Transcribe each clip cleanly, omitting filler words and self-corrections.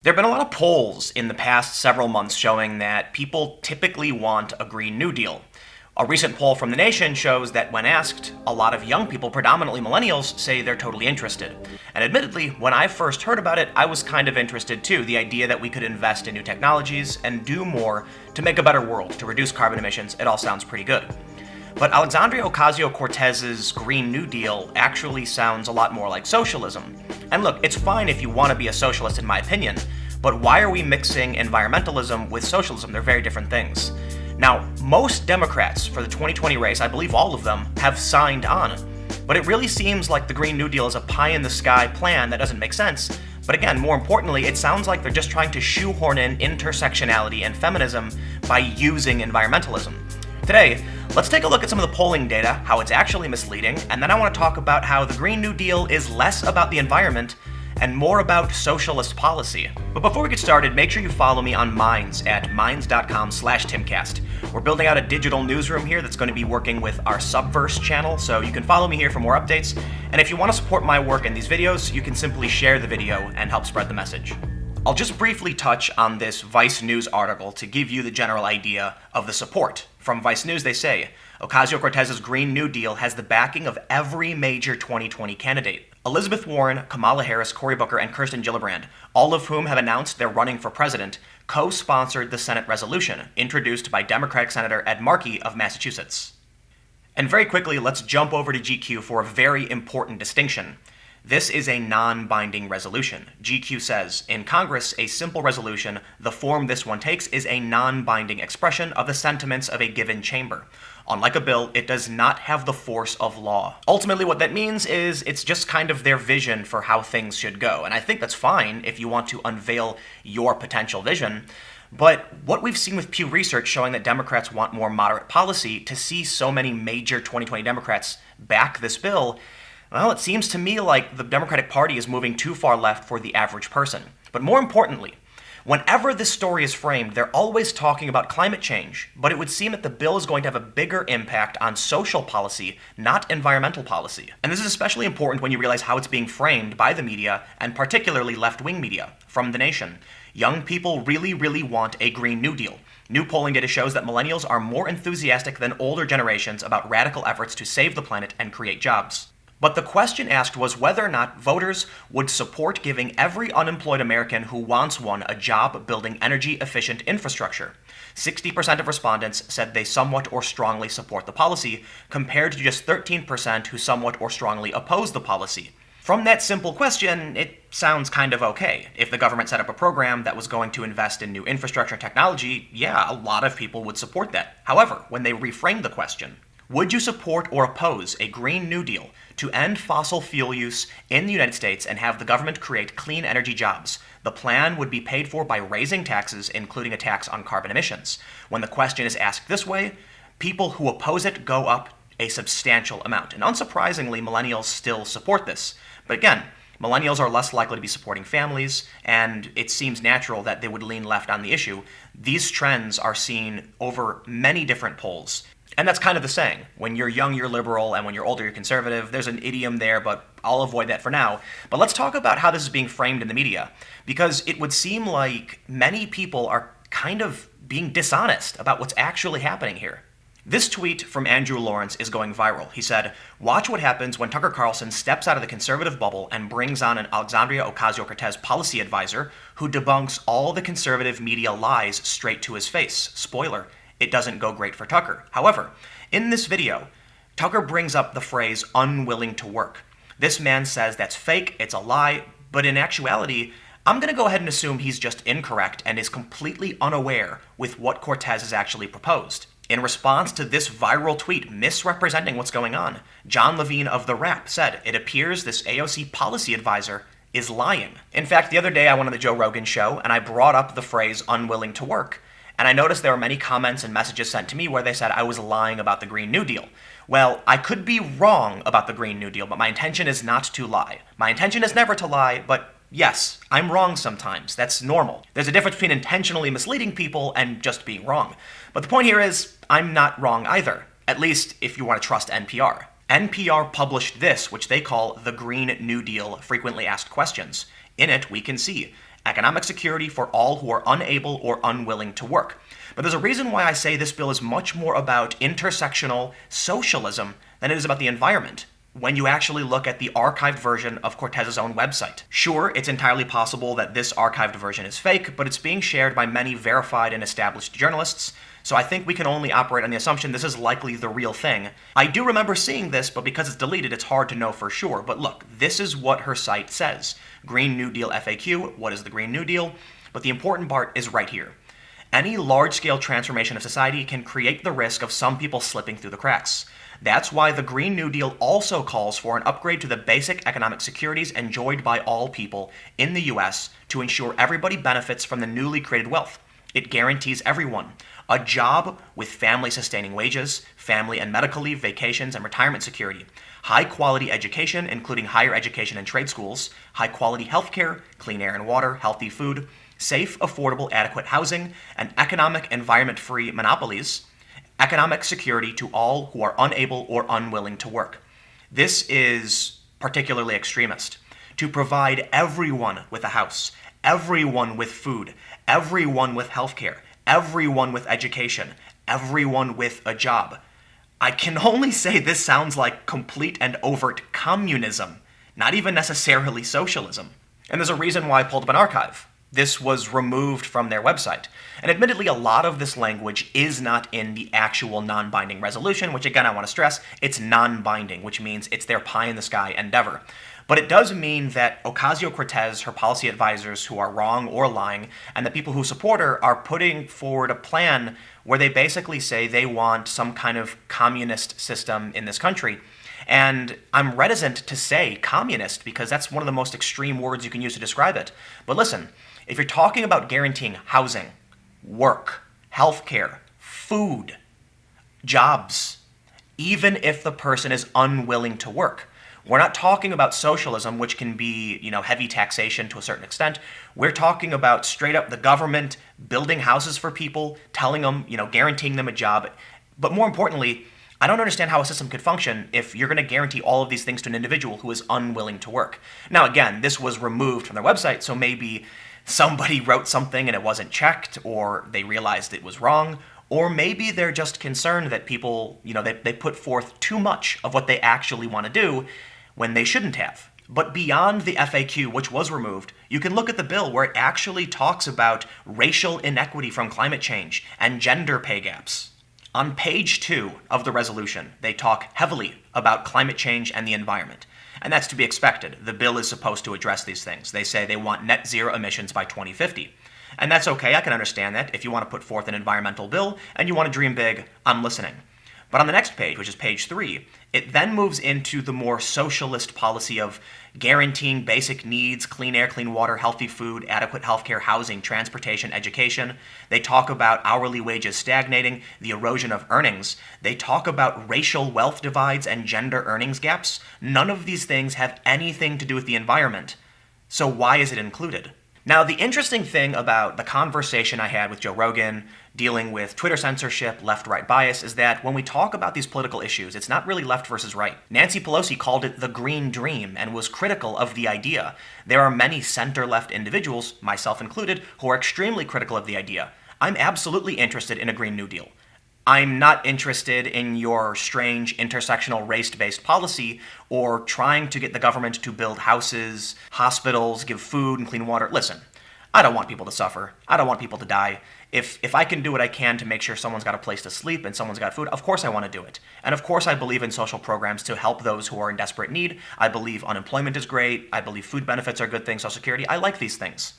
There have been a lot of polls in the past several months showing that people typically want a Green New Deal. A recent poll from The Nation shows that when asked, a lot of young people, predominantly millennials, say they're totally interested. And admittedly, when I first heard about it, I was kind of interested too. The idea that we could invest in new technologies and do more to make a better world, to reduce carbon emissions, it all sounds pretty good. But Alexandria Ocasio-Cortez's Green New Deal actually sounds a lot more like socialism. And look, it's fine if you want to be a socialist in my opinion, but why are we mixing environmentalism with socialism? They're very different things. Now, most Democrats for the 2020 race, I believe all of them, have signed on. But it really seems like the Green New Deal is a pie-in-the-sky plan that doesn't make sense. But again, more importantly, it sounds like they're just trying to shoehorn in intersectionality and feminism by using environmentalism. Today, let's take a look at some of the polling data, how it's actually misleading, and then I want to talk about how the Green New Deal is less about the environment and more about socialist policy. But before we get started, make sure you follow me on Minds at minds.com/Timcast. We're building out a digital newsroom here that's going to be working with our Subverse channel, so you can follow me here for more updates. And if you want to support my work in these videos, you can simply share the video and help spread the message. I'll just briefly touch on this Vice News article to give you the general idea of the support. From Vice News, they say, Ocasio-Cortez's Green New Deal has the backing of every major 2020 candidate. Elizabeth Warren, Kamala Harris, Cory Booker, and Kirsten Gillibrand, all of whom have announced they're running for president, co-sponsored the Senate resolution, introduced by Democratic Senator Ed Markey of Massachusetts. And very quickly, let's jump over to GQ for a very important distinction. This is a non-binding resolution. GQ says, in Congress, a simple resolution, the form this one takes, is a non-binding expression of the sentiments of a given chamber. Unlike a bill, it does not have the force of law. Ultimately, what that means is it's just kind of their vision for how things should go. And I think that's fine if you want to unveil your potential vision. But what we've seen with Pew Research showing that Democrats want more moderate policy, to see so many major 2020 Democrats back this bill, well, it seems to me like the Democratic Party is moving too far left for the average person. But more importantly, whenever this story is framed, they're always talking about climate change, but it would seem that the bill is going to have a bigger impact on social policy, not environmental policy. And this is especially important when you realize how it's being framed by the media, and particularly left-wing media, from The Nation. Young people really want a Green New Deal. New polling data shows that millennials are more enthusiastic than older generations about radical efforts to save the planet and create jobs. But the question asked was whether or not voters would support giving every unemployed American who wants one a job building energy-efficient infrastructure. 60% of respondents said they somewhat or strongly support the policy, compared to just 13% who somewhat or strongly oppose the policy. From that simple question, it sounds kind of okay. If the government set up a program that was going to invest in new infrastructure and technology, yeah, a lot of people would support that. However, when they reframe the question, would you support or oppose a Green New Deal to end fossil fuel use in the United States and have the government create clean energy jobs? The plan would be paid for by raising taxes, including a tax on carbon emissions. When the question is asked this way, people who oppose it go up a substantial amount. And unsurprisingly, millennials still support this. But again, millennials are less likely to be supporting families, and it seems natural that they would lean left on the issue. These trends are seen over many different polls. And that's kind of the saying. When you're young, you're liberal, and when you're older, you're conservative. There's an idiom there, but I'll avoid that for now. But let's talk about how this is being framed in the media, because it would seem like many people are kind of being dishonest about what's actually happening here. This tweet from Andrew Lawrence is going viral. He said, "Watch what happens when Tucker Carlson steps out of the conservative bubble and brings on an Alexandria Ocasio-Cortez policy advisor who debunks all the conservative media lies straight to his face." Spoiler, it doesn't go great for Tucker. However, in this video, Tucker brings up the phrase unwilling to work. This man says that's fake, it's a lie, but in actuality, I'm going to go ahead and assume he's just incorrect and is completely unaware with what Cortez has actually proposed. In response to this viral tweet misrepresenting what's going on, John Levine of The Wrap said, "It appears this AOC policy advisor is lying." In fact, the other day I went on the Joe Rogan show and I brought up the phrase unwilling to work. And I noticed there were many comments and messages sent to me where they said I was lying about the Green New Deal. Well, I could be wrong about the Green New Deal, but my intention is not to lie. My intention is never to lie, but yes, I'm wrong sometimes. That's normal. There's a difference between intentionally misleading people and just being wrong. But the point here is, I'm not wrong either, at least if you want to trust NPR. NPR published this, which they call the Green New Deal Frequently Asked Questions. In it, we can see economic security for all who are unable or unwilling to work. But there's a reason why I say this bill is much more about intersectional socialism than it is about the environment, when you actually look at the archived version of Cortez's own website. Sure, it's entirely possible that this archived version is fake, but it's being shared by many verified and established journalists, so I think we can only operate on the assumption this is likely the real thing. I do remember seeing this, but because it's deleted, it's hard to know for sure. But look, this is what her site says. Green New Deal FAQ, what is the Green New Deal? But the important part is right here. Any large-scale transformation of society can create the risk of some people slipping through the cracks. That's why the Green New Deal also calls for an upgrade to the basic economic securities enjoyed by all people in the U.S. to ensure everybody benefits from the newly created wealth. It guarantees everyone a job with family-sustaining wages, family and medical leave, vacations, and retirement security, high-quality education, including higher education and trade schools, high-quality healthcare, clean air and water, healthy food, safe, affordable, adequate housing, and economic environment-free monopolies, economic security to all who are unable or unwilling to work. This is particularly extremist. To provide everyone with a house, everyone with food, everyone with healthcare, everyone with education, everyone with a job. I can only say this sounds like complete and overt communism, not even necessarily socialism. And there's a reason why I pulled up an archive. This was removed from their website. And admittedly, a lot of this language is not in the actual non-binding resolution, which again, I want to stress, it's non-binding, which means it's their pie-in-the-sky endeavor. But it does mean that Ocasio-Cortez, her policy advisors who are wrong or lying, and the people who support her are putting forward a plan where they basically say they want some kind of communist system in this country. And I'm reticent to say communist because that's one of the most extreme words you can use to describe it. But listen, if you're talking about guaranteeing housing, work, healthcare, food, jobs, even if the person is unwilling to work, we're not talking about socialism, which can be, heavy taxation to a certain extent. We're talking about straight up the government building houses for people, telling them, guaranteeing them a job. But more importantly, I don't understand how a system could function if you're going to guarantee all of these things to an individual who is unwilling to work. Now, again, this was removed from their website, so maybe somebody wrote something and it wasn't checked, or they realized it was wrong, or maybe they're just concerned that people, they put forth too much of what they actually want to do when they shouldn't have. But beyond the FAQ, which was removed, you can look at the bill where it actually talks about racial inequity from climate change and gender pay gaps. On page 2 of the resolution, they talk heavily about climate change and the environment. And that's to be expected. The bill is supposed to address these things. They say they want net zero emissions by 2050. And that's okay, I can understand that. If you want to put forth an environmental bill and you want to dream big, I'm listening. But on the next page, which is page 3, it then moves into the more socialist policy of guaranteeing basic needs, clean air, clean water, healthy food, adequate healthcare, housing, transportation, education. They talk about hourly wages stagnating, the erosion of earnings. They talk about racial wealth divides and gender earnings gaps. None of these things have anything to do with the environment. So why is it included? Now, the interesting thing about the conversation I had with Joe Rogan, dealing with Twitter censorship, left-right bias, is that when we talk about these political issues, it's not really left versus right. Nancy Pelosi called it the green dream and was critical of the idea. There are many center-left individuals, myself included, who are extremely critical of the idea. I'm absolutely interested in a Green New Deal. I'm not interested in your strange intersectional race-based policy or trying to get the government to build houses, hospitals, give food and clean water. Listen, I don't want people to suffer. I don't want people to die. If I can do what I can to make sure someone's got a place to sleep and someone's got food, of course I want to do it. And of course I believe in social programs to help those who are in desperate need. I believe unemployment is great. I believe food benefits are good things, Social Security. I like these things.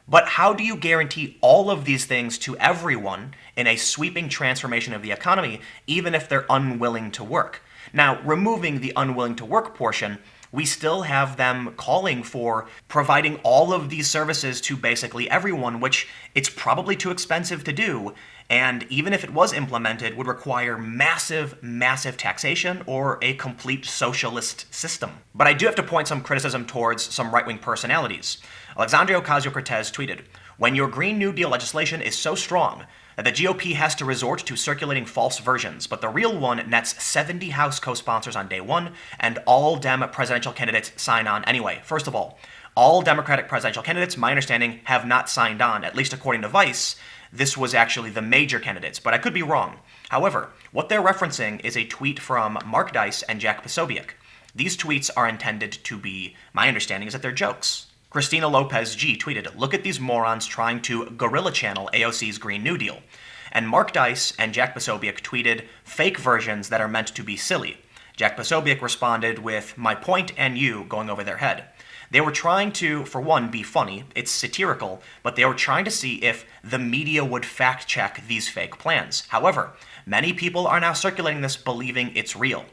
But how do you guarantee all of these things to everyone in a sweeping transformation of the economy, even if they're unwilling to work? Now, removing the unwilling to work portion, we still have them calling for providing all of these services to basically everyone, which it's probably too expensive to do. And even if it was implemented, would require massive, massive taxation or a complete socialist system. But I do have to point some criticism towards some right-wing personalities. Alexandria Ocasio-Cortez tweeted, "When your Green New Deal legislation is so strong that the GOP has to resort to circulating false versions, but the real one nets 70 House co-sponsors on day one, and all Dem presidential candidates sign on anyway." First of all, All Democratic presidential candidates, my understanding, have not signed on. At least according to Vice, this was actually the major candidates, but I could be wrong. However, what they're referencing is a tweet from Mark Dice and Jack Posobiec. These tweets are intended to be, my understanding is that they're jokes. Christina Lopez G tweeted, "Look at these morons trying to guerrilla channel AOC's Green New Deal." And Mark Dice and Jack Posobiec tweeted fake versions that are meant to be silly. Jack Posobiec responded with, "My point and you," going over their head. They were trying to, for one, be funny, it's satirical, but they were trying to see if the media would fact-check these fake plans. However, many people are now circulating this believing it's real.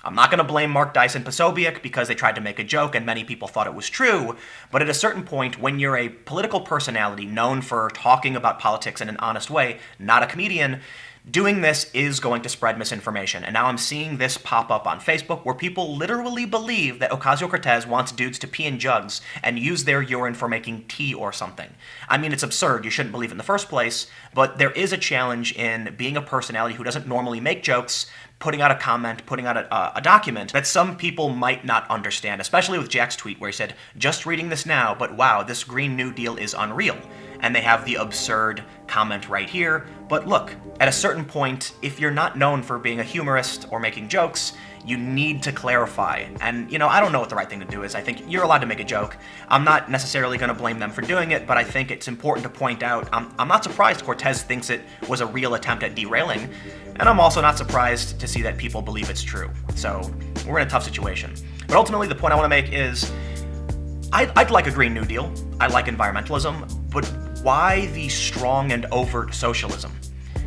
I'm not going to blame Mark Dice and Posobiec because they tried to make a joke and many people thought it was true, but at a certain point, when you're a political personality known for talking about politics in an honest way, not a comedian, doing this is going to spread misinformation. And now I'm seeing this pop up on Facebook where people literally believe that Ocasio-Cortez wants dudes to pee in jugs and use their urine for making tea or something. I mean, it's absurd. You shouldn't believe it in the first place, but there is a challenge in being a personality who doesn't normally make jokes, putting out a comment, putting out a document that some people might not understand, especially with Jack's tweet where he said, "Just reading this now, but wow, this Green New Deal is unreal." And they have the absurd comment right here. But look, at a certain point, if you're not known for being a humorist or making jokes, you need to clarify. And, I don't know what the right thing to do is. I think you're allowed to make a joke. I'm not necessarily going to blame them for doing it, but I think it's important to point out, I'm not surprised Cortez thinks it was a real attempt at derailing, and I'm also not surprised to see that people believe it's true. So, we're in a tough situation. But ultimately, the point I want to make is, I'd like a Green New Deal. I like environmentalism, but why the strong and overt socialism?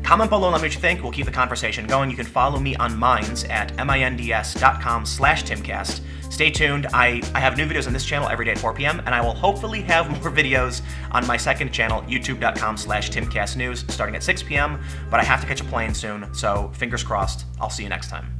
Comment below and let me know what you think. We'll keep the conversation going. You can follow me on Minds at minds.com/Timcast. Stay tuned. I have new videos on this channel every day at 4 p.m., and I will hopefully have more videos on my second channel, youtube.com/TimCastNews, starting at 6 p.m., but I have to catch a plane soon, so fingers crossed. I'll see you next time.